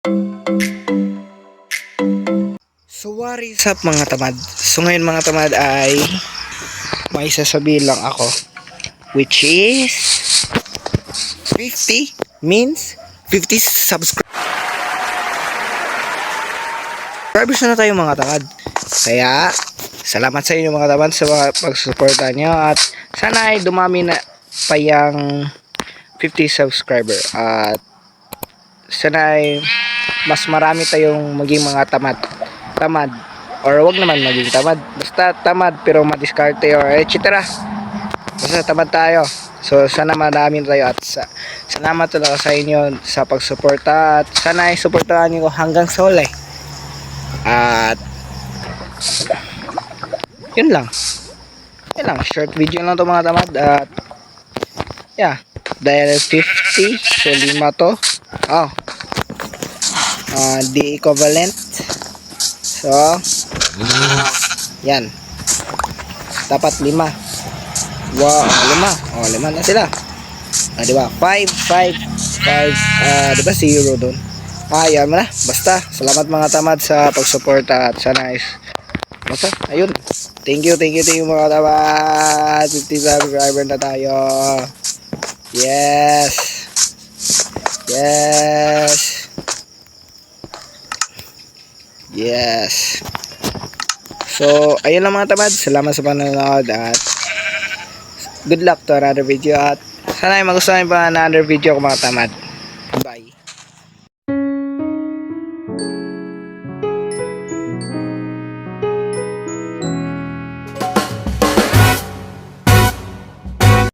So what is up mga tamad? So ngayon mga tamad ay may sasabihin lang ako, which is 50 means 50 subscribers na tayo mga tamad. Kaya salamat sa inyo mga tamad sa mga pagsuporta nyo at sana ay dumami na pa yung 50 subscriber at sana ay mas marami tayong maging mga tamad or wag naman maging tamad, basta tamad pero madiskarte or etc. Basta tamad tayo. So sana marami tayo at salamat talaga sa inyo sa pagsuporta at sana ay suportahan niyo hanggang sa huli. At yun lang, short video lang to mga tamad. At yeah, dahil 50 so 5 to the equivalent. So yan, dapat 5. Wow, 5 na sila. Diba? 5 diba 0 dun. Yan mo na. Basta salamat mga tamad sa pagsuporta at sana is basta ayun, thank you mga tamad. 50 subscriber na tayo. Yes. So ayun lang mga tamad, salamat sa panonood at good luck to another video at sana ay magustuhan pa another video ko mga tamad. Bye.